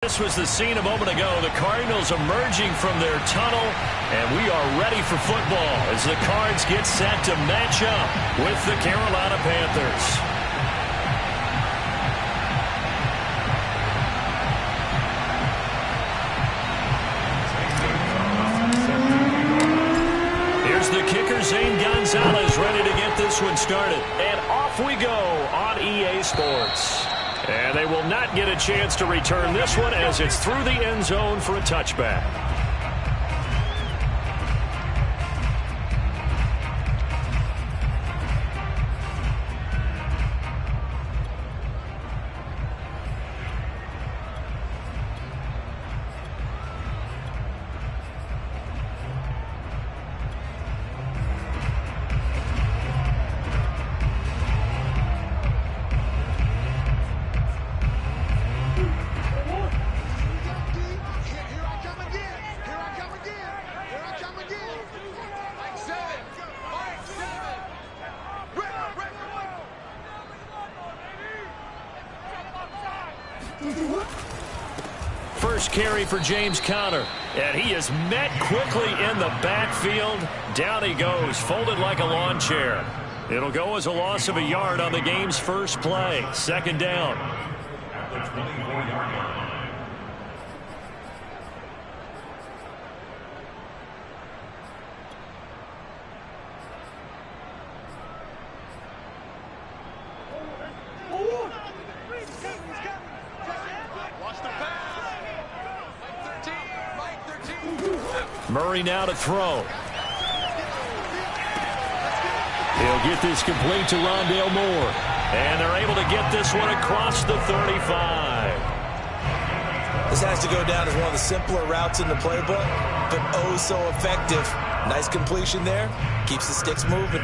This was the scene a moment ago. The Cardinals emerging from their tunnel, and we are ready for football as the Cards get set to match up with the Carolina Panthers. Here's the kicker, Zane Gonzalez, ready to get this one started. And off we go on EA Sports. And they will not get a chance to return this one as it's through the end zone for a touchback. First carry for James Conner, and he is met quickly in the backfield. Down he goes, folded like a lawn chair. It'll go as a loss of a yard on the game's first play. Second down. At the 24-yard line. Murray now to throw. He'll get this complete to Rondale Moore. And they're able to get this one across the 35. This has to go down as one of the simpler routes in the playbook, but oh so effective. Nice completion there. Keeps the sticks moving.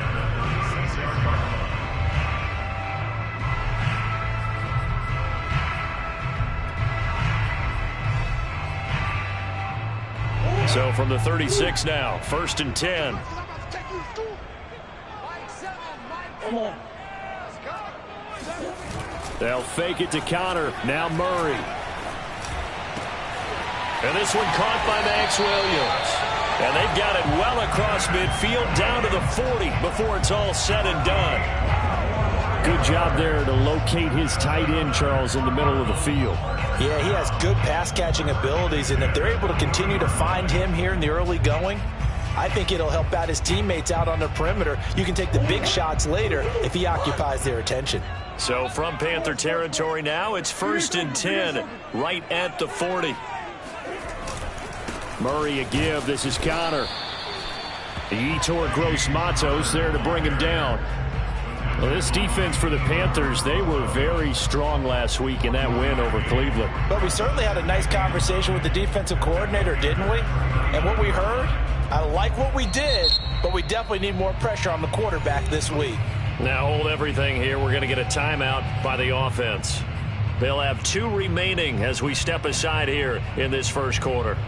So from the 36 now, 1st and 10. They'll fake it to Conner. Now Murray. And this one caught by Max Williams. And they've got it well across midfield down to the 40 before it's all said and done. Good job there to locate his tight end, Charles, in the middle of the field. Yeah, he has good pass-catching abilities, and if they're able to continue to find him here in the early going, I think it'll help out his teammates out on the perimeter. You can take the big shots later if he occupies their attention. So from Panther territory now, it's 1st and 10, right at the 40. Murray a give. This is Conner. Yetur Gross-Matos there to bring him down. Well, this defense for the Panthers, they were very strong last week in that win over Cleveland. But we certainly had a nice conversation with the defensive coordinator, didn't we? And what we heard, I like what we did, but we definitely need more pressure on the quarterback this week. Now hold everything here. We're going to get a timeout by the offense. They'll have 2 remaining as we step aside here in this first quarter.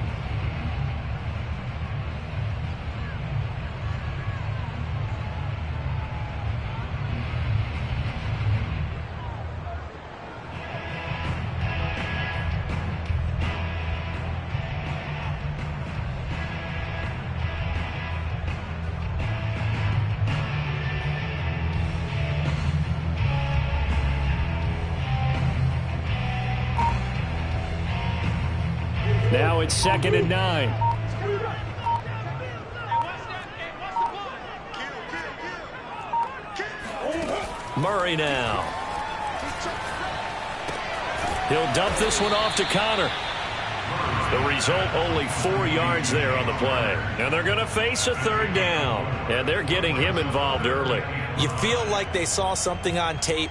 Now it's 2nd and 9. Murray now. He'll dump this one off to Conner. The result, only 4 yards there on the play. And they're going to face a 3rd down. And they're getting him involved early. You feel like they saw something on tape,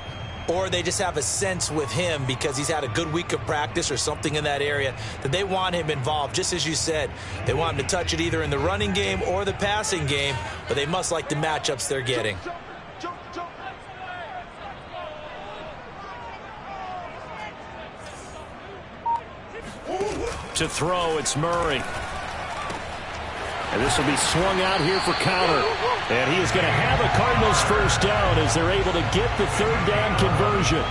or they just have a sense with him because he's had a good week of practice or something in that area that they want him involved. Just as you said, they want him to touch it either in the running game or the passing game, but they must like the matchups they're getting. To throw, it's Murray. And this will be swung out here for Conner. And he is going to have a Cardinals first down as they're able to get the 3rd down conversion.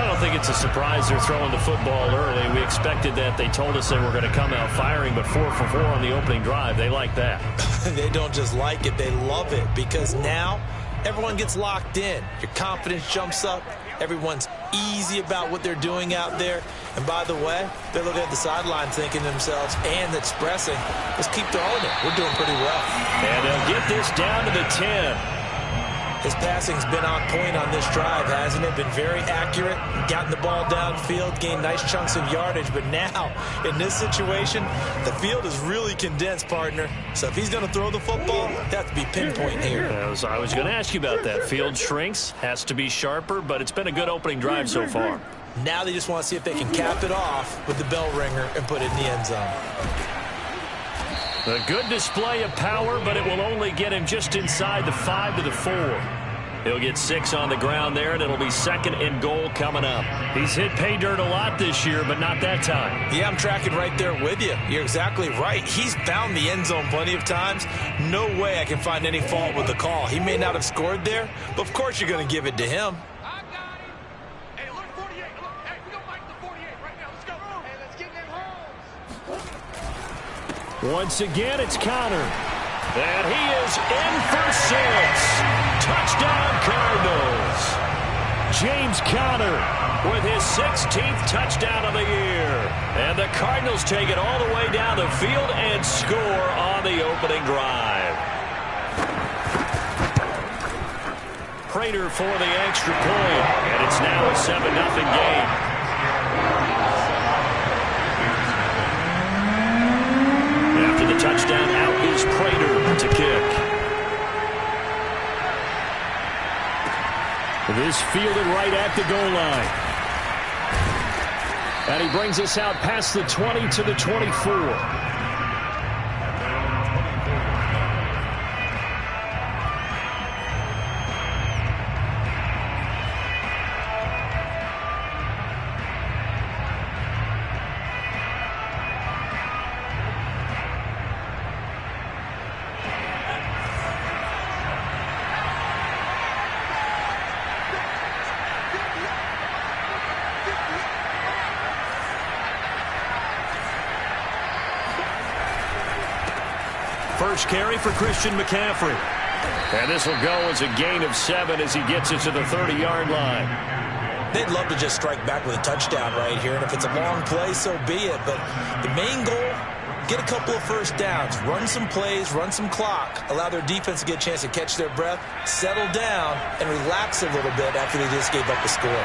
I don't think it's a surprise they're throwing the football early. We expected that. They told us they were going to come out firing, but 4 for 4 on the opening drive. They like that. They don't just like it, they love it, because now everyone gets locked in. Your confidence jumps up. Everyone's easy about what they're doing out there. And by the way, they're looking at the sideline thinking to themselves and expressing, let's keep throwing it. We're doing pretty well. And they'll get this down to the 10. His passing's been on point on this drive, hasn't it? Been very accurate, gotten the ball downfield, gained nice chunks of yardage. But now, in this situation, the field is really condensed, partner. So if he's going to throw the football, they have to be pinpoint here. I was going to ask you about that. Field shrinks, has to be sharper, but it's been a good opening drive so far. Now they just want to see if they can cap it off with the bell ringer and put it in the end zone. A good display of power, but it will only get him just inside the 5 to the 4. He'll get 6 on the ground there, and it'll be 2nd and goal coming up. He's hit pay dirt a lot this year, but not that time. Yeah, I'm tracking right there with you. You're exactly right. He's found the end zone plenty of times. No way I can find any fault with the call. He may not have scored there, but of course you're going to give it to him. Once again, it's Conner. And he is in for 6. Touchdown, Cardinals. James Conner with his 16th touchdown of the year. And the Cardinals take it all the way down the field and score on the opening drive. Prater for the extra point. And it's now a 7-0 game. After the touchdown, out is Prater to kick. This fielded right at the goal line. And he brings us out past the 20 to the 24. First carry for Christian McCaffrey. And this will go as a gain of 7 as he gets it to the 30-yard line. They'd love to just strike back with a touchdown right here. And if it's a long play, so be it. But the main goal, get a couple of first downs, run some plays, run some clock, allow their defense to get a chance to catch their breath, settle down, and relax a little bit after they just gave up the score.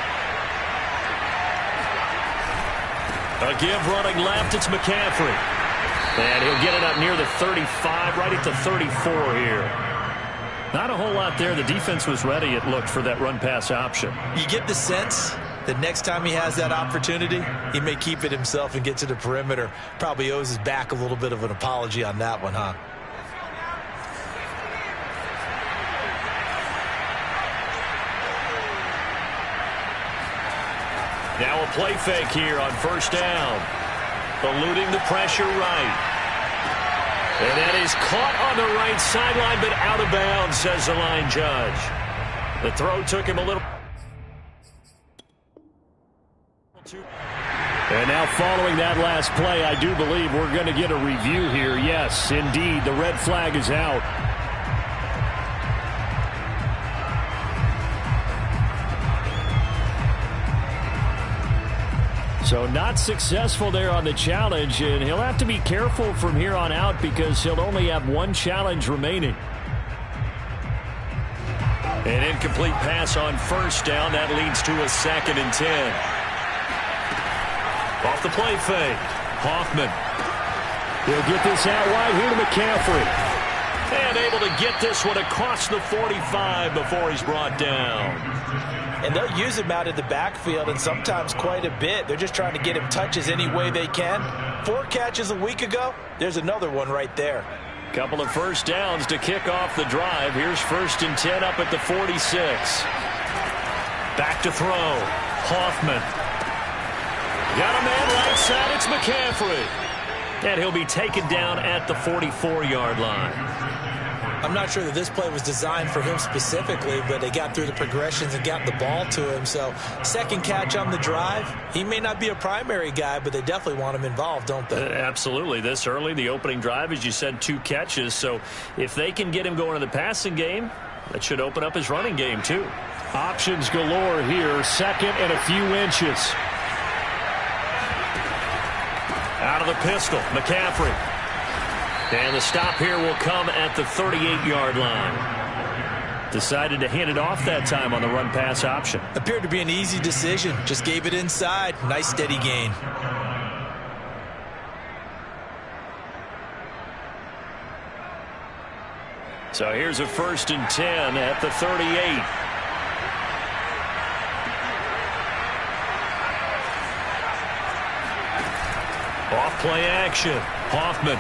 A give running left, it's McCaffrey. And he'll get it up near the 35, right at the 34 here. Not a whole lot there. The defense was ready, it looked, for that run-pass option. You get the sense that next time he has that opportunity, he may keep it himself and get to the perimeter. Probably owes his back a little bit of an apology on that one, huh? Now a play fake here on first down. Eluding the pressure right. And that is caught on the right sideline, but out of bounds, says the line judge. The throw took him a little. And now following that last play, I do believe we're going to get a review here. Yes, indeed, the red flag is out. So not successful there on the challenge, and he'll have to be careful from here on out because he'll only have one challenge remaining. An incomplete pass on first down. That leads to a 2nd and 10. Off the play fake. Hoffman. He'll get this out wide here to McCaffrey. And able to get this one across the 45 before he's brought down. And they'll use him out of the backfield, and sometimes quite a bit. They're just trying to get him touches any way they can. 4 catches a week ago. There's another one right there. Couple of first downs to kick off the drive. Here's 1st and 10 up at the 46. Back to throw. Hoffman. Got a man right side. It's McCaffrey. And he'll be taken down at the 44-yard line. I'm not sure that this play was designed for him specifically, but they got through the progressions and got the ball to him. So second catch on the drive. He may not be a primary guy, but they definitely want him involved, don't they? Absolutely. This early, the opening drive, as you said, 2 catches. So if they can get him going in the passing game, that should open up his running game too. Options galore here. Second and a few inches. Out of the pistol, McCaffrey. And the stop here will come at the 38-yard line. Decided to hand it off that time on the run-pass option. Appeared to be an easy decision. Just gave it inside. Nice steady gain. So here's a 1st and 10 at the 38. Off play action. Hoffman.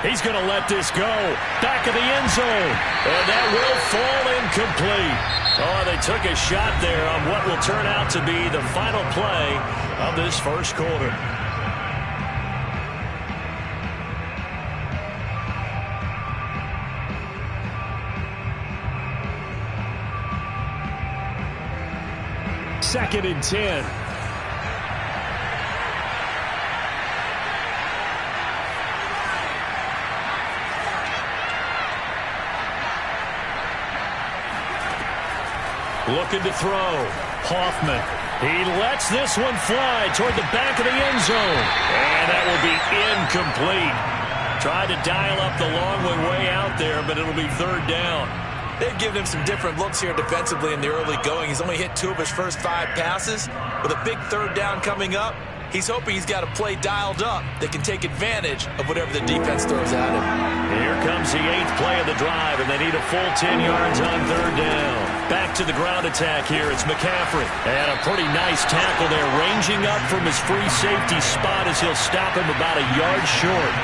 He's going to let this go. Back of the end zone. And that will fall incomplete. Oh, they took a shot there on what will turn out to be the final play of this first quarter. Second and 10. Looking to throw. Hoffman. He lets this one fly toward the back of the end zone. And that will be incomplete. Tried to dial up the long way out there, but it'll be 3rd down. They've given him some different looks here defensively in the early going. He's only hit 2 of his first 5 passes. With a big 3rd down coming up, he's hoping he's got a play dialed up that can take advantage of whatever the defense throws at him. Here comes the 8th play of the drive, and they need a full 10 yards on 3rd down. Back to the ground attack here. It's McCaffrey. And a pretty nice tackle there, ranging up from his free safety spot as he'll stop him about a yard short.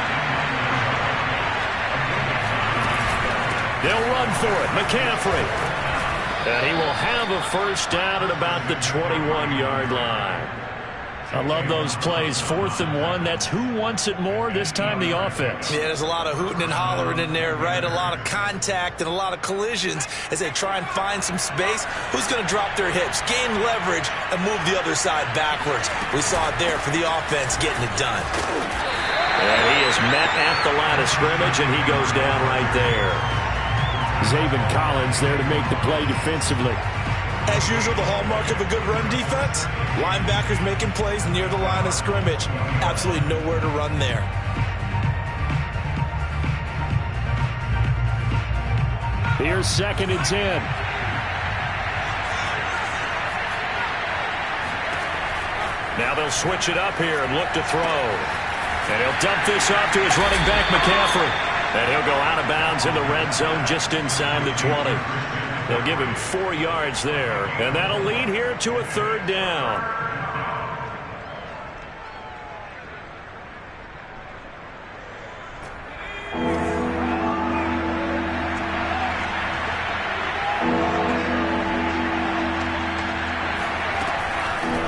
They'll run for it. McCaffrey. And he will have a 1st down at about the 21-yard line. I love those plays. 4th and 1. That's who wants it more, this time the offense. Yeah, there's a lot of hooting and hollering in there, right? A lot of contact and a lot of collisions as they try and find some space. Who's going to drop their hips, gain leverage, and move the other side backwards? We saw it there for the offense getting it done. And he is met at the line of scrimmage, and he goes down right there. Zaven Collins there to make the play defensively. As usual, the hallmark of a good run defense, linebackers making plays near the line of scrimmage. Absolutely nowhere to run there. Here's 2nd and 10. Now they'll switch it up here and look to throw. And he'll dump this off to his running back, McCaffrey. And he'll go out of bounds in the red zone just inside the 20. They'll give him 4 yards there, and that'll lead here to a 3rd down.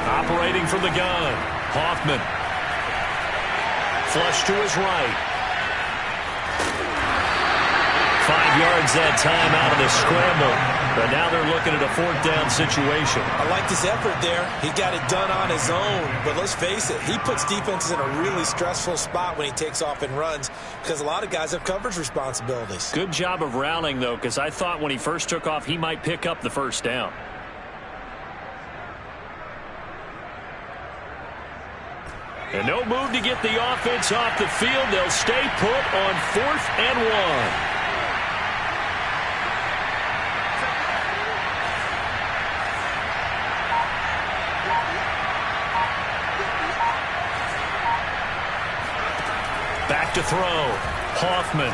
Operating from the gun, Hoffman. Flush to his right. 5 yards that time out of the scramble. But now they're looking at a 4th down situation. I like his effort there. He got it done on his own. But let's face it, he puts defenses in a really stressful spot when he takes off and runs because a lot of guys have coverage responsibilities. Good job of rallying, though, because I thought when he first took off, he might pick up the 1st down. And no move to get the offense off the field. They'll stay put on 4th and 1. Back to throw. Hoffman.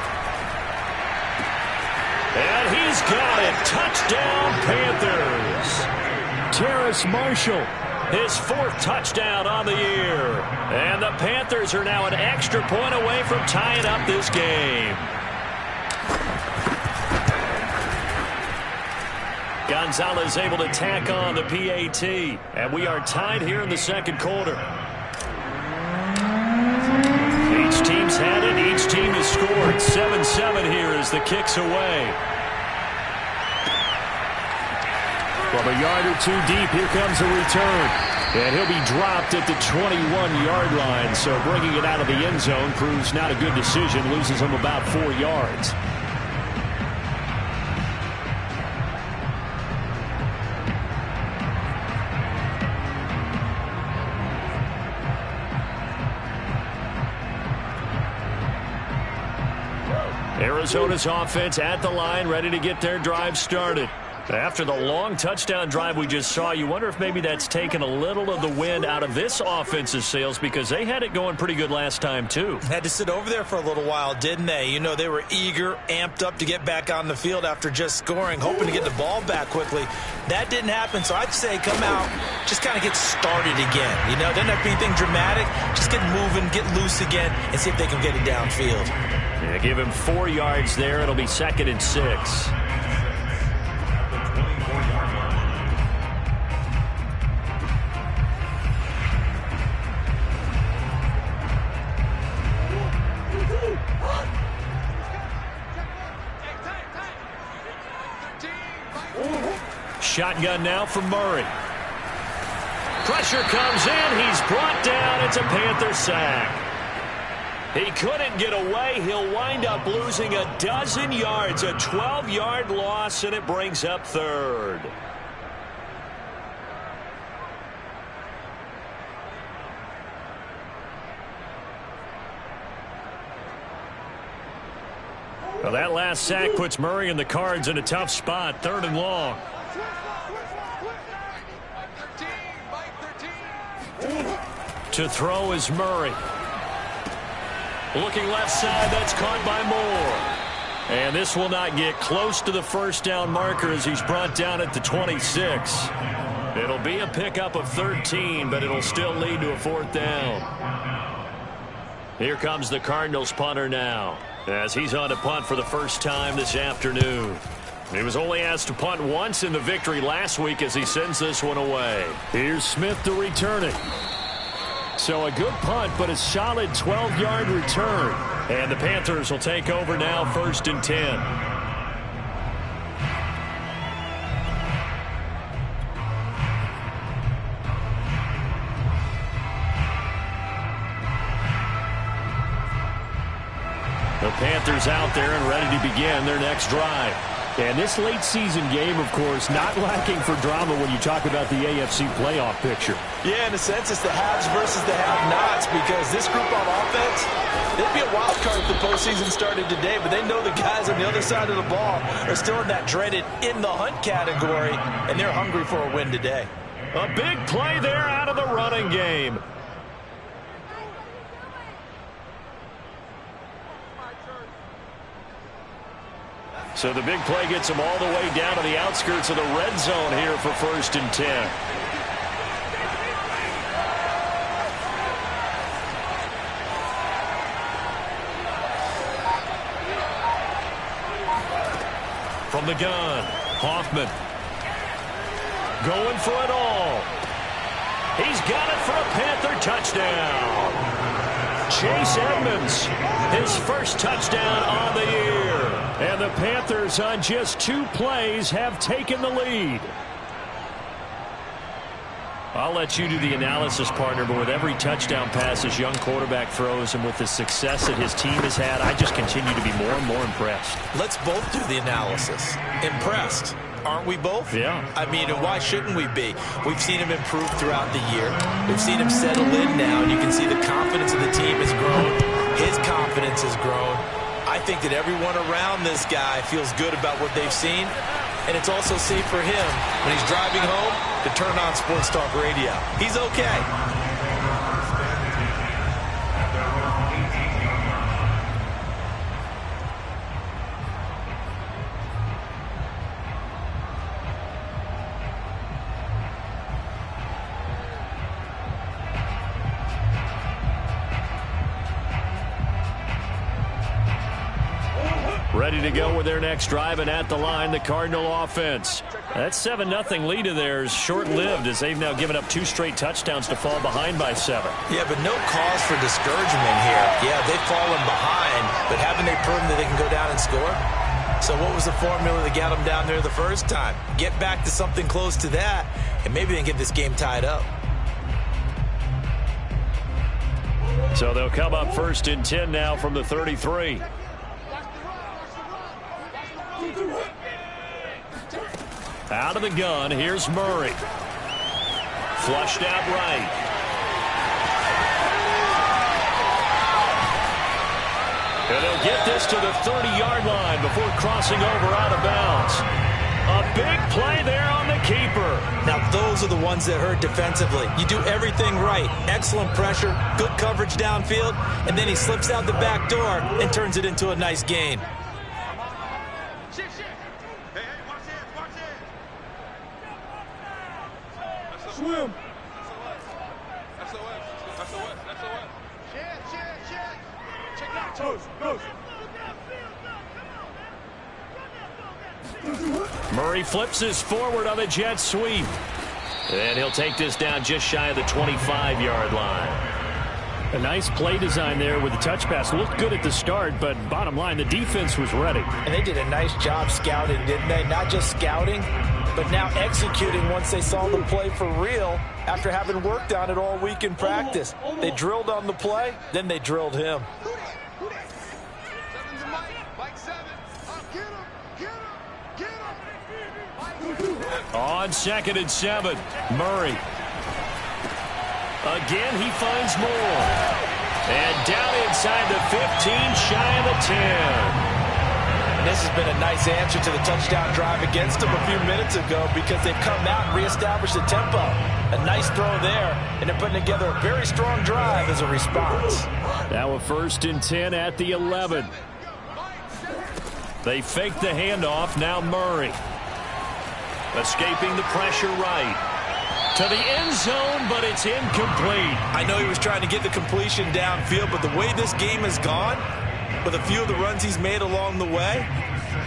And he's got it. Touchdown, Panthers. Terrace Marshall, his 4th touchdown on the year. And the Panthers are now an extra point away from tying up this game. Gonzalez able to tack on the PAT. And we are tied here in the 2nd quarter. He Both teams had it. Each team has scored. 7-7 here as the kick's away. From a yard or two deep, here comes a return. And he'll be dropped at the 21-yard line. So bringing it out of the end zone proves not a good decision. Loses him about 4 yards. Arizona's offense at the line, ready to get their drive started. After the long touchdown drive we just saw, you wonder if maybe that's taken a little of the wind out of this offense's sails, because they had it going pretty good last time, too. Had to sit over there for a little while, didn't they? You know, they were eager, amped up to get back on the field after just scoring, hoping to get the ball back quickly. That didn't happen, so I'd say come out, just kind of get started again. You know, doesn't have to be anything dramatic. Just get moving, get loose again, and see if they can get it downfield. Yeah, give him 4 yards there. It'll be 2nd and 6. Shotgun now from Murray. Pressure comes in. He's brought down. It's a Panther sack. He couldn't get away. He'll wind up losing a dozen yards. A 12-yard loss, and it brings up 3rd. Well, that last sack puts Murray and the Cards in a tough spot. 3rd and long. To throw is Murray. Looking left side, that's caught by Moore. And this will not get close to the first down marker as he's brought down at the 26. It'll be a pickup of 13, but it'll still lead to a 4th down. Here comes the Cardinals punter now, as he's on to punt for the first time this afternoon. He was only asked to punt once in the victory last week as he sends this one away. Here's Smith to return it. So a good punt, but a solid 12-yard return. And the Panthers will take over now, 1st and 10. The Panthers out there and ready to begin their next drive. And this late-season game, of course, not lacking for drama when you talk about the AFC playoff picture. Yeah, in a sense, it's the haves versus the have-nots, because this group on offense, they'd be a wild card if the postseason started today, but they know the guys on the other side of the ball are still in that dreaded in-the-hunt category, and they're hungry for a win today. A big play there out of the running game. So the big play gets him all the way down to the outskirts of the red zone here for 1st and 10. From the gun, Hoffman. Going for it all. He's got it for a Panther touchdown. Chase Edmonds, his first touchdown on the year. And the Panthers on just 2 plays have taken the lead. I'll let you do the analysis, partner, but with every touchdown pass his young quarterback throws and with the success that his team has had, I just continue to be more and more impressed. Let's both do the analysis. Impressed. Aren't we both? Yeah. I mean, why shouldn't we be? We've seen him improve throughout the year. We've seen him settle in now, and you can see the confidence of the team has grown. His confidence has grown. I think that everyone around this guy feels good about what they've seen, and it's also safe for him when he's driving home to turn on Sports Talk Radio. He's okay. Ready to go with their next drive, and at the line, the Cardinal offense. That 7-0 lead of theirs short-lived as they've now given up 2 straight touchdowns to fall behind by 7. Yeah, but no cause for discouragement here. Yeah, they've fallen behind, but haven't they proven that they can go down and score? So what was the formula that got them down there the first time? Get back to something close to that, and maybe they can get this game tied up. So they'll come up 1st and 10 now from the 33. Out of the gun, here's Murray. Flushed out right. And they'll get this to the 30-yard line before crossing over out of bounds. A big play there on the keeper. Now, those are the ones that hurt defensively. You do everything right. Excellent pressure, good coverage downfield, and then he slips out the back door and turns it into a nice gain. Swim. Murray flips this forward on the jet sweep. And he'll take this down just shy of the 25-yard line. A nice play design there with the touch pass. Looked good at the start, but bottom line, the defense was ready. And they did a nice job scouting, didn't they? Not just scouting, but now executing once they saw the play for real after having worked on it all week in practice. They drilled on the play, then they drilled him. On 2nd and 7, Murray. Again, he finds more. And down inside the 15, shy of the 10. This has been a nice answer to the touchdown drive against them a few minutes ago because they've come out and reestablished the tempo. A nice throw there, and they're putting together a very strong drive as a response. Now a 1st and 10 at the 11. They fake the handoff, now Murray. Escaping the pressure right. To the end zone, but it's incomplete. I know he was trying to get the completion downfield, but the way this game has gone, with a few of the runs he's made along the way,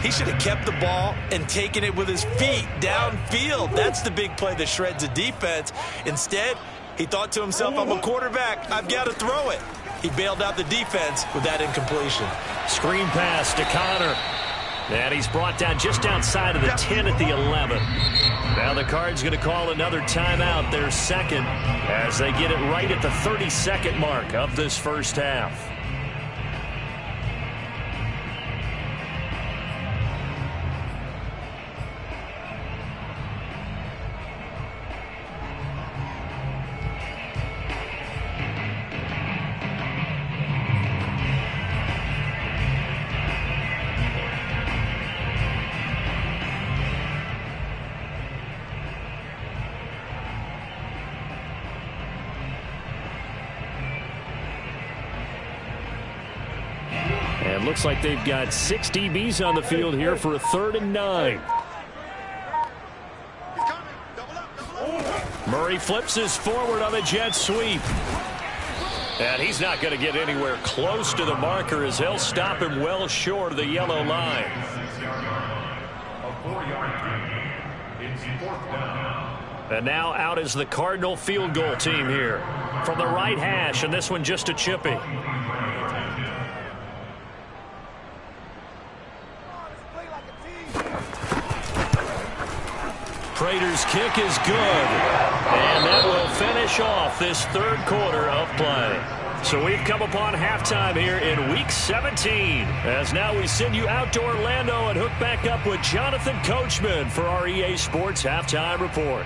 he should have kept the ball and taken it with his feet downfield. That's the big play that shreds a defense. Instead, he thought to himself, I'm a quarterback, I've got to throw it. He bailed out the defense with that incompletion. Screen pass to Connor. And he's brought down just outside of the 10 at the 11. Now the Cards going to call another timeout, their second, as they get it right at the 32nd mark of this first half. And looks like they've got 6 DBs on the field here for a 3rd and 9. Murray flips this forward on the jet sweep. And he's not going to get anywhere close to the marker as he'll stop him well short of the yellow line. And now out is the Cardinal field goal team here. From the right hash, and this one just a chippy. Prater's kick is good. And that will finish off this 3rd quarter of play. So we've come upon halftime here in Week 17. As now we send you out to Orlando and hook back up with Jonathan Coachman for our EA Sports Halftime Report.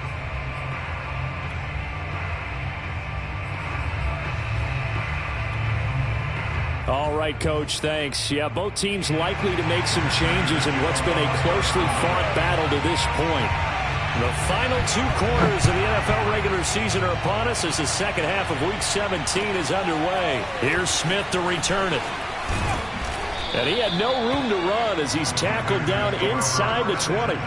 All right, Coach, thanks. Yeah, both teams likely to make some changes in what's been a closely fought battle to this point. The final 2 quarters of the NFL regular season are upon us as the second half of Week 17 is underway. Here's Smith to return it. And he had no room to run as he's tackled down inside the 20.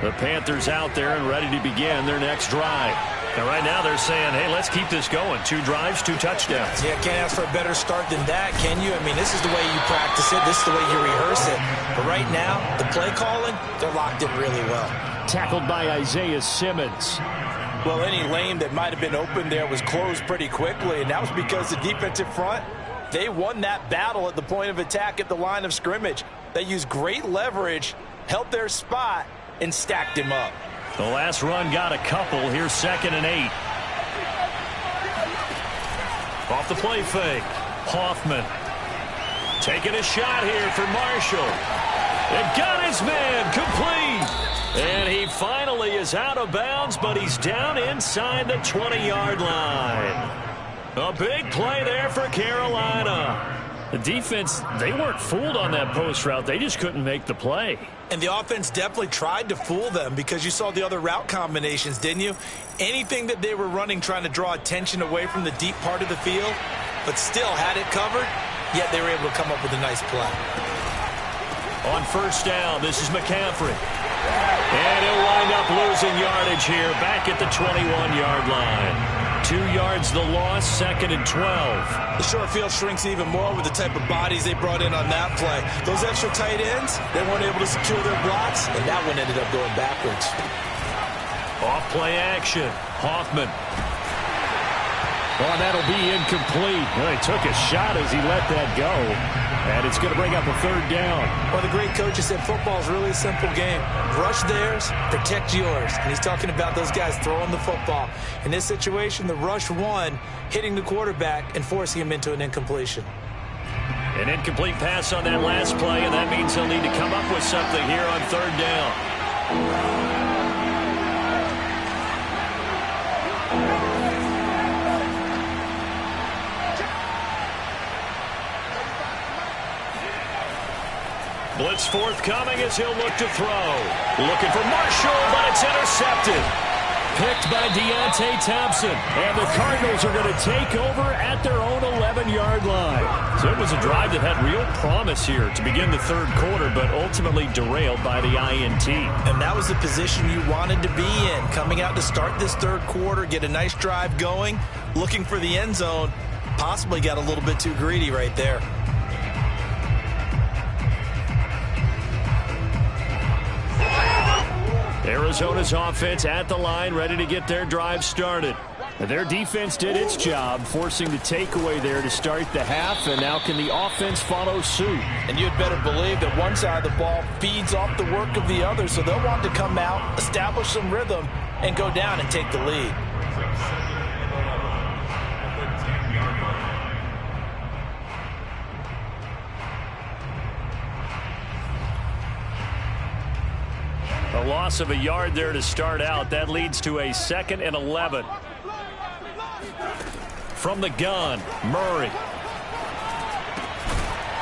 The Panthers out there and ready to begin their next drive. And right now they're saying, hey, let's keep this going. 2 drives, 2 touchdowns. Yeah, can't ask for a better start than that, can you? I mean, this is the way you practice it. This is the way you rehearse it. But right now, the play calling, they're locked in really well. Tackled by Isaiah Simmons. Well, any lane that might have been open there was closed pretty quickly, and that was because the defensive front, they won that battle at the point of attack at the line of scrimmage. They used great leverage, held their spot, and stacked him up. The last run got a couple. Here's 2nd and 8. Off the play fake. Hoffman taking a shot here for Marshall. It got his man complete. And he finally is out of bounds, but he's down inside the 20-yard line. A big play there for Carolina. The defense, they weren't fooled on that post route. They just couldn't make the play. And the offense definitely tried to fool them because you saw the other route combinations, didn't you? Anything that they were running trying to draw attention away from the deep part of the field, but still had it covered, yet they were able to come up with a nice play. On 1st down, this is McCaffrey. And he'll wind up losing yardage here back at the 21-yard line. 2 yards the loss, 2nd and 12. The short field shrinks even more with the type of bodies they brought in on that play. Those extra tight ends, they weren't able to secure their blocks, and that one ended up going backwards. Off play action. Hoffman. Oh, that'll be incomplete. Well, he took a shot as he let that go. And it's going to bring up a 3rd down. Well, the great coach has said football is really a simple game. Rush theirs, protect yours. And he's talking about those guys throwing the football. In this situation, the rush won, hitting the quarterback and forcing him into an incompletion. An incomplete pass on that last play, and that means they'll need to come up with something here on 3rd down. Blitz forthcoming as he'll look to throw. Looking for Marshall, but it's intercepted. Picked by Deontay Thompson. And the Cardinals are going to take over at their own 11-yard line. So it was a drive that had real promise here to begin the 3rd quarter, but ultimately derailed by the INT. And that was the position you wanted to be in. Coming out to start this 3rd quarter, get a nice drive going, looking for the end zone. Possibly got a little bit too greedy right there. Arizona's offense at the line, ready to get their drive started. Their defense did its job, forcing the takeaway there to start the half, and now can the offense follow suit? And you'd better believe that one side of the ball feeds off the work of the other, so they'll want to come out, establish some rhythm, and go down and take the lead. A loss of a yard there to start out. That leads to a 2nd and 11. From the gun, Murray.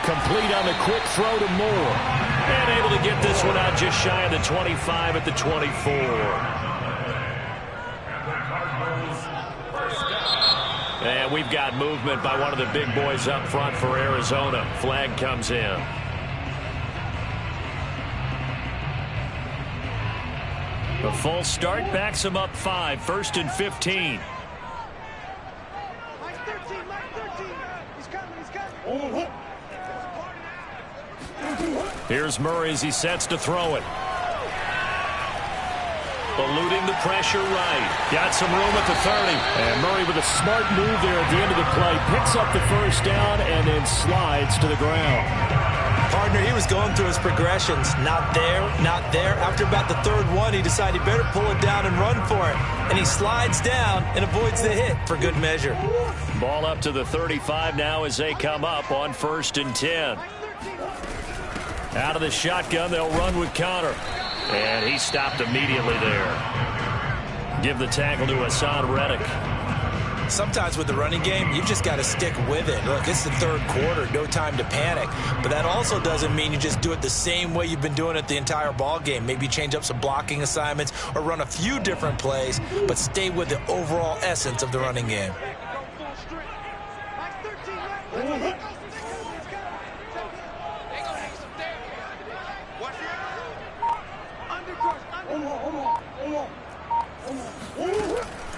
Complete on the quick throw to Moore. And able to get this one out just shy of the 25 at the 24. And we've got movement by one of the big boys up front for Arizona. Flag comes in. The full start backs him up 5, 1st and 15. Here's Murray as he sets to throw it. Eluding the pressure right. Got some room at the 30. And Murray with a smart move there at the end of the play. Picks up the 1st down and then slides to the ground. Partner, he was going through his progressions. Not there, not there. After about the 3rd one, he decided he better pull it down and run for it. And he slides down and avoids the hit for good measure. Ball up to the 35 now as they come up on 1st and 10. Out of the shotgun, they'll run with Conner. And he stopped immediately there. Give the tackle to Hassan Reddick. Sometimes with the running game, you've just got to stick with it. Look, it's the 3rd quarter, no time to panic. But that also doesn't mean you just do it the same way you've been doing it the entire ball game. Maybe change up some blocking assignments or run a few different plays, but stay with the overall essence of the running game.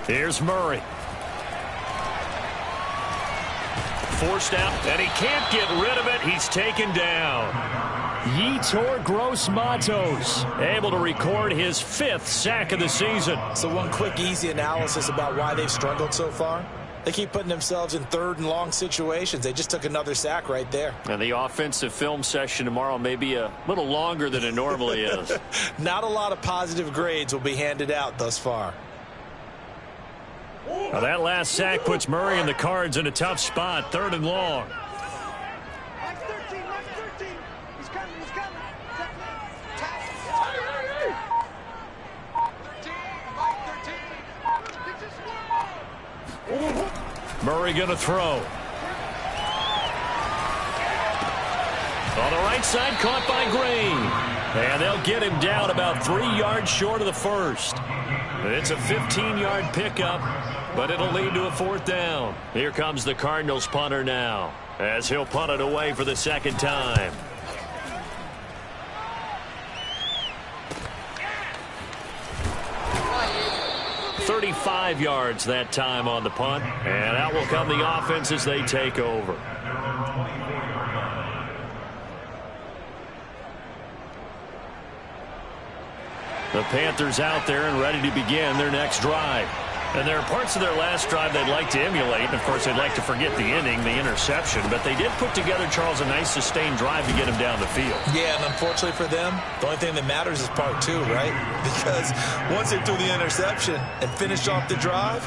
Here's Murray. Forced out, and he can't get rid of it. He's taken down. Yetur Gross-Matos able to record his 5th sack of the season. So one quick, easy analysis about why they've struggled so far. They keep putting themselves in 3rd and long situations. They just took another sack right there. And the offensive film session tomorrow may be a little longer than it normally is. Not a lot of positive grades will be handed out thus far. Now that last sack puts Murray and the Cards in a tough spot. 3rd and long. Murray going to throw. On the right side, caught by Green. And they'll get him down about 3 yards short of the first. It's a 15-yard pickup, but it'll lead to a 4th down. Here comes the Cardinals punter now, as he'll punt it away for the 2nd time. $35 yards that time on the punt, and out will come the offense as they take over. The Panthers out there and ready to begin their next drive. And there are parts of their last drive they'd like to emulate. And, of course, they'd like to forget the inning, the interception. But they did put together, Charles, a nice sustained drive to get him down the field. Yeah, and unfortunately for them, the only thing that matters is part 2, right? Because once they threw the interception and finished off the drive,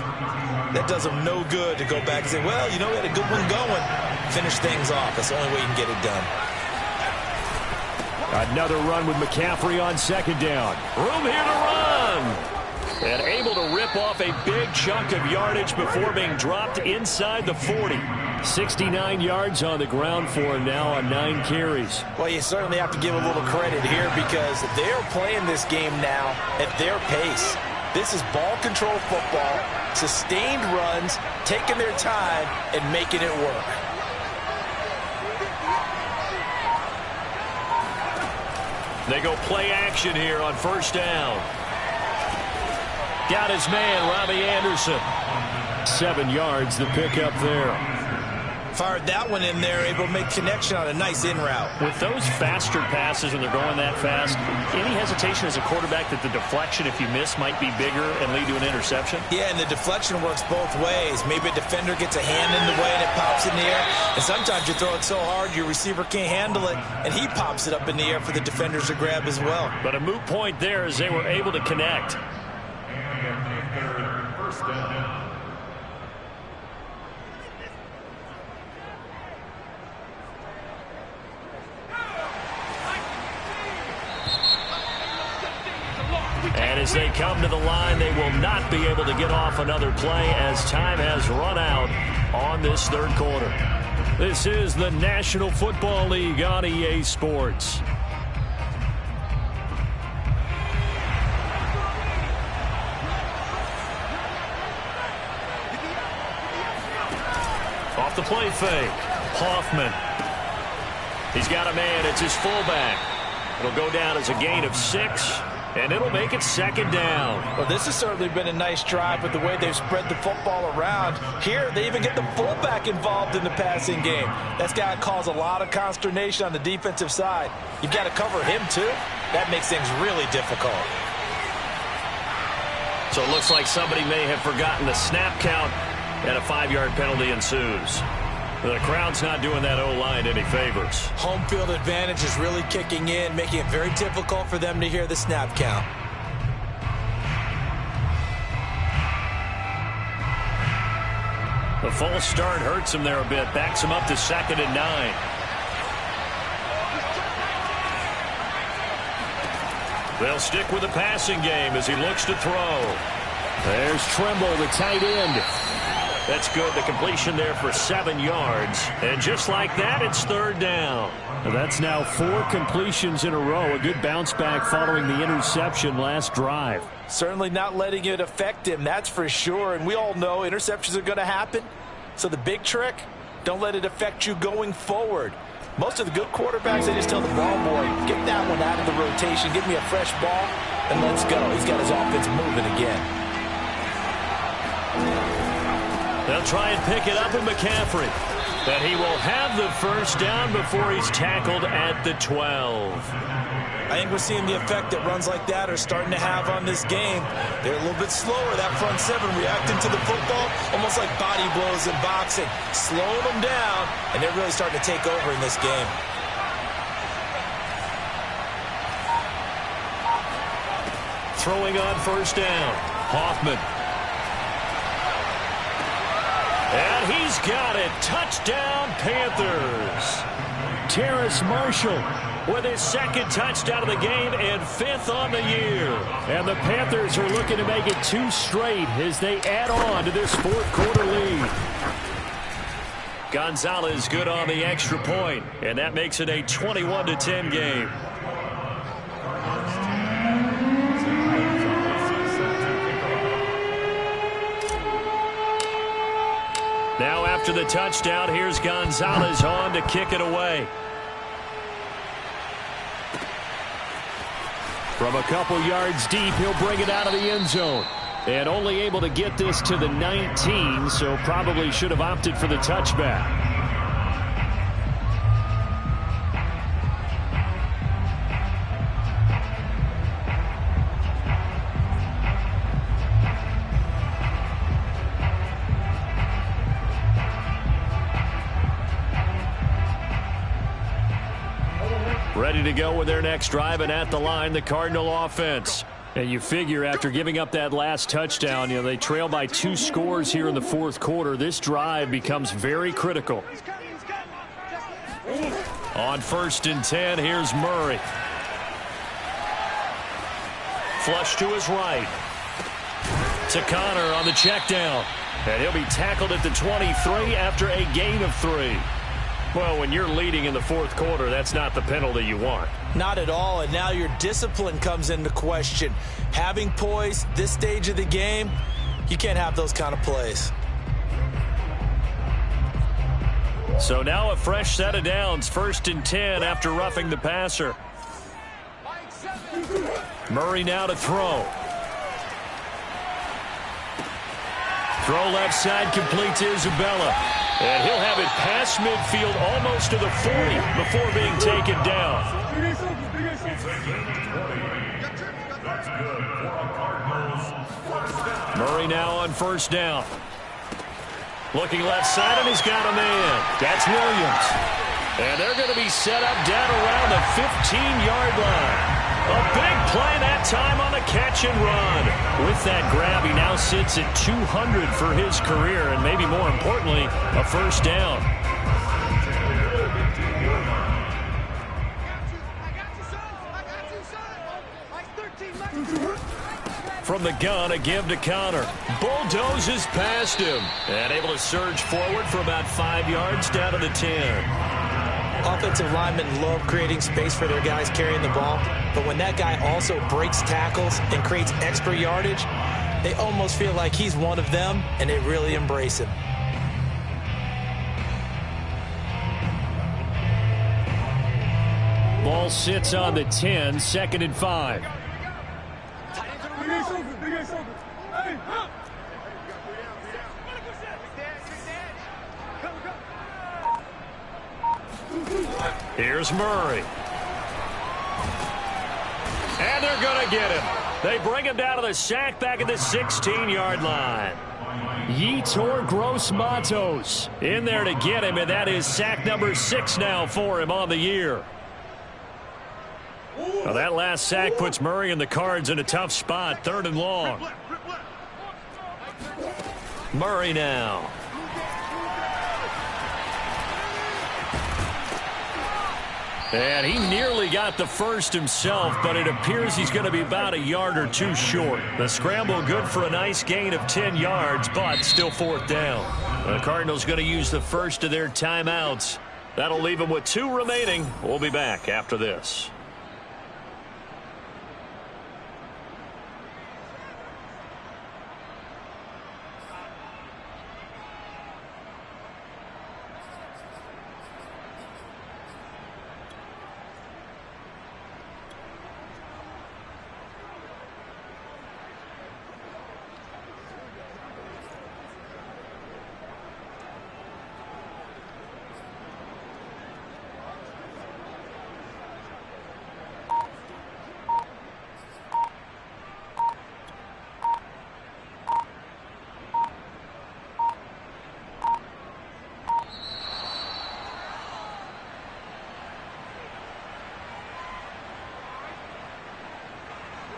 that does them no good to go back and say, well, you know, we had a good one going. Finish things off. That's the only way you can get it done. Another run with McCaffrey on 2nd down. Room here to run. And able to rip off a big chunk of yardage before being dropped inside the 40. 69 yards on the ground for him now on 9 carries. Well, you certainly have to give a little credit here because they're playing this game now at their pace. This is ball control football, sustained runs, taking their time and making it work. They go play action here on 1st down. Got his man, Robbie Anderson. 7 yards, the pickup there. Fired that one in there, able to make connection on a nice in route. With those faster passes when they're going that fast, any hesitation as a quarterback that the deflection, if you miss, might be bigger and lead to an interception? Yeah, and the deflection works both ways. Maybe a defender gets a hand in the way and it pops in the air. And sometimes you throw it so hard your receiver can't handle it, and he pops it up in the air for the defenders to grab as well. But a moot point there as they were able to connect. First down. And as they come to the line, they will not be able to get off another play as time has run out on this 3rd quarter. This is the National Football League on EA Sports. Off the play fake, Hoffman. He's got a man, it's his fullback. It'll go down as a gain of 6. And it'll make it 2nd down. Well, this has certainly been a nice drive with the way they've spread the football around. Here, they even get the fullback involved in the passing game. That's got to cause a lot of consternation on the defensive side. You've got to cover him, too. That makes things really difficult. So it looks like somebody may have forgotten the snap count, and a 5-yard penalty ensues. The crowd's not doing that O-line any favors. Home field advantage is really kicking in, making it very difficult for them to hear the snap count. The false start hurts him there a bit. Backs him up to 2nd and 9. They'll stick with the passing game as he looks to throw. There's Trimble, the tight end. That's good. The completion there for 7 yards. And just like that, it's 3rd down. That's now 4 completions in a row. A good bounce back following the interception last drive. Certainly not letting it affect him, that's for sure. And we all know interceptions are going to happen. So the big trick, don't let it affect you going forward. Most of the good quarterbacks, they just tell the ball boy, get that one out of the rotation, give me a fresh ball, and let's go. He's got his offense moving again. They'll try and pick it up with McCaffrey. But he will have the first down before he's tackled at the 12. I think we're seeing the effect that runs like that are starting to have on this game. They're a little bit slower, that front seven, reacting to the football, almost like body blows in boxing, slowing them down, and they're really starting to take over in this game. Throwing on first down, Hoffman. And he's got it. Touchdown, Panthers. Terrace Marshall with his second touchdown of the game and 5th on the year. And the Panthers are looking to make it 2 straight as they add on to this 4th quarter lead. Gonzalez good on the extra point, and that makes it a 21-10 game. Now after the touchdown, here's Gonzalez on to kick it away. From a couple yards deep, he'll bring it out of the end zone. And only able to get this to the 19, so probably should have opted for the touchback. Ready to go with their next drive, and at the line, the Cardinal offense. And you figure after giving up that last touchdown, they trail by 2 scores here in the 4th quarter. This drive becomes very critical. On 1st and 10, here's Murray. Flush to his right. To Connor on the check down. And he'll be tackled at the 23 after a gain of 3. Well, when you're leading in the 4th quarter, that's not the penalty you want. Not at all, and now your discipline comes into question. Having poise this stage of the game, you can't have those kind of plays. So now a fresh set of downs, 1st and 10 after roughing the passer. Murray now to throw. Throw left side, complete to Isabella. And he'll have it past midfield almost to the 40 before being taken down. Murray now on first down. Looking left side, and he's got a man. That's Williams. And they're going to be set up down around the 15-yard line. A big play that time on the catch and run. With that grab, he now sits at 200 for his career, and maybe more importantly, a first down. From the gun, a give to Connor. Bulldozes past him. And able to surge forward for about 5 yards down to the 10. Offensive linemen love creating space for their guys carrying the ball, but when that guy also breaks tackles and creates extra yardage, they almost feel like he's one of them, and they really embrace him. Ball sits on the 10, 2nd and 5. Here's Murray. And they're going to get him. They bring him down to the sack back at the 16-yard line. Yetur Gross-Matos in there to get him, and that is sack number 6 now for him on the year. Well, that last sack puts Murray and the Cards in a tough spot, 3rd and long. Murray now. And he nearly got the first himself, but it appears he's going to be about a yard or 2 short. The scramble good for a nice gain of 10 yards, but still 4th down. The Cardinals going to use the first of their timeouts. That'll leave them with 2 remaining. We'll be back after this.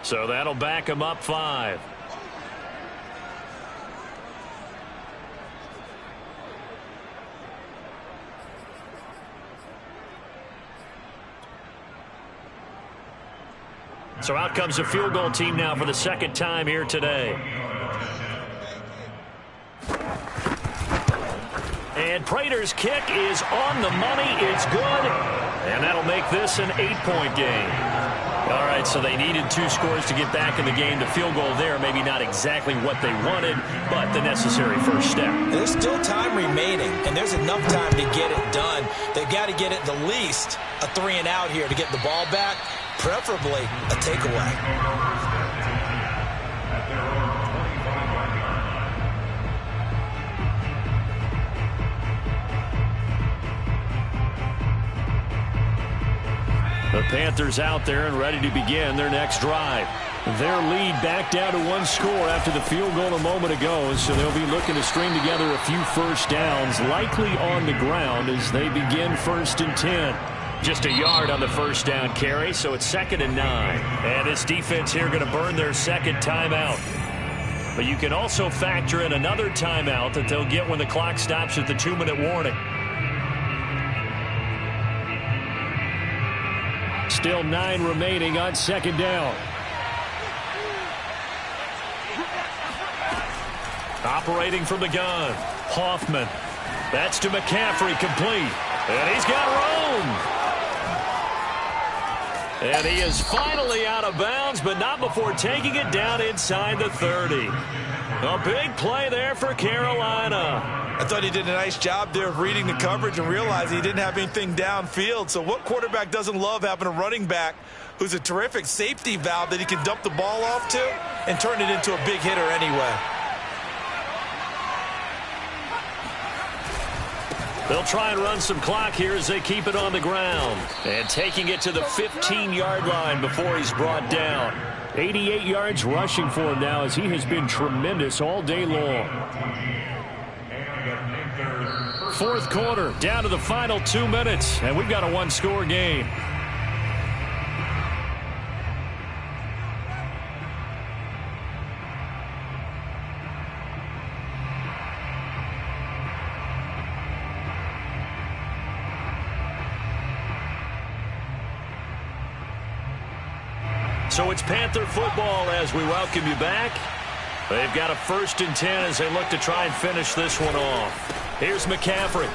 So that'll back him up 5. So out comes the field goal team now for the second time here today. And Prater's kick is on the money. It's good. And that'll make this an 8-point game. All right, so they needed 2 scores to get back in the game. The field goal there, maybe not exactly what they wanted, but the necessary first step. There's still time remaining, and there's enough time to get it done. They've got to get it the least a 3-and-out here to get the ball back, preferably a takeaway. The Panthers out there and ready to begin their next drive. Their lead back down to 1 score after the field goal a moment ago, so they'll be looking to string together a few first downs, likely on the ground as they begin 1st and 10. Just a yard on the first down carry, so it's 2nd and 9. And this defense here going to burn their second timeout. But you can also factor in another timeout that they'll get when the clock stops at the 2-minute warning. Still 9 remaining on 2nd down. Operating from the gun, Hoffman. That's to McCaffrey, complete. And he's got room. And he is finally out of bounds, but not before taking it down inside the 30. A big play there for Carolina. I thought he did a nice job there of reading the coverage and realizing he didn't have anything downfield. So what quarterback doesn't love having a running back who's a terrific safety valve that he can dump the ball off to and turn it into a big hitter anyway? They'll try and run some clock here as they keep it on the ground. And taking it to the 15-yard line before he's brought down. 88 yards rushing for him now as he has been tremendous all day long. 4th quarter, down to the final 2 minutes, and we've got a 1-score game. So it's Panther football as we welcome you back. They've got a 1st and 10 as they look to try and finish this one off. Here's McCaffrey.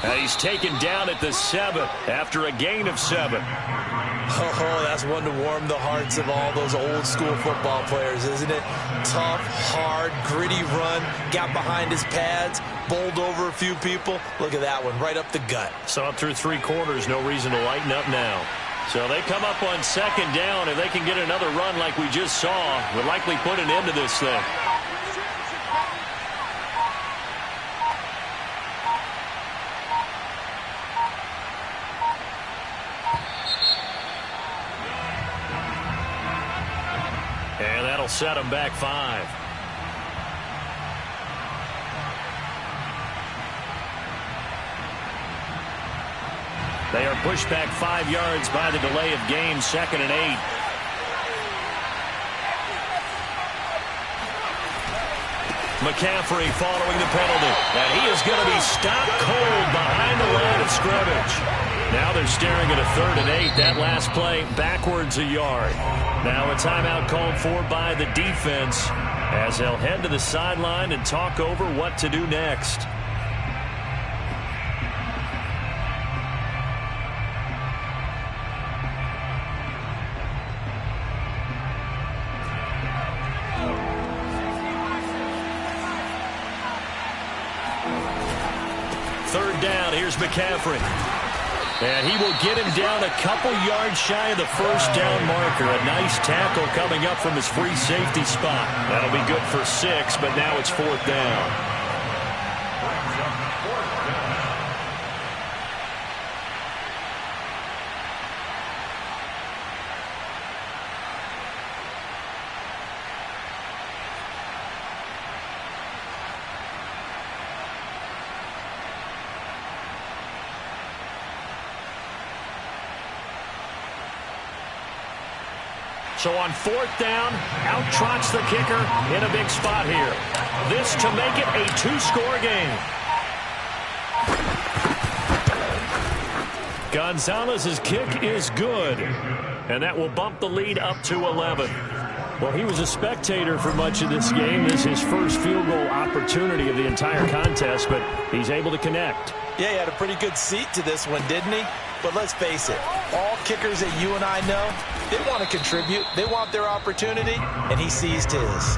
And he's taken down at the 7 after a gain of 7. Oh, that's one to warm the hearts of all those old school football players, isn't it? Tough, hard, gritty run, got behind his pads, bowled over a few people. Look at that one, right up the gut. So up through 3 quarters, no reason to lighten up now. So they come up on 2nd down. If they can get another run like we just saw, we'll likely put an end to this thing. And that'll set them back 5. They are pushed back 5 yards by the delay of game, 2nd and 8. McCaffrey following the penalty. And he is going to be stopped cold behind the line of scrimmage. Now they're staring at a 3rd and 8. That last play backwards a yard. Now a timeout called for by the defense as they'll head to the sideline and talk over what to do next. Here's McCaffrey. And he will get him down a couple yards shy of the 1st down marker. A nice tackle coming up from his free safety spot. That'll be good for 6, but now it's 4th down. So on 4th down, out trots the kicker in a big spot here. This to make it a 2-score game. Gonzalez's kick is good, and that will bump the lead up to 11. Well, he was a spectator for much of this game. This is his first field goal opportunity of the entire contest, but he's able to connect. Yeah, he had a pretty good seat to this one, didn't he? But let's face it, all kickers that you and I know, they want to contribute. They want their opportunity, and he seized his.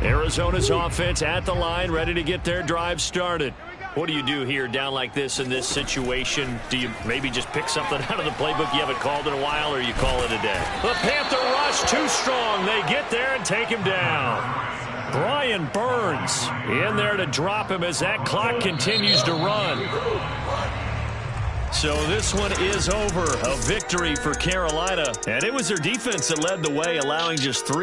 Arizona's offense at the line, ready to get their drive started. What do you do here down like this in this situation? Do you maybe just pick something out of the playbook you haven't called in a while, or you call it a day? The Panther rush too strong. They get there and take him down. Brian Burns in there to drop him as that clock continues to run. So this one is over. A victory for Carolina. And it was their defense that led the way, allowing just 3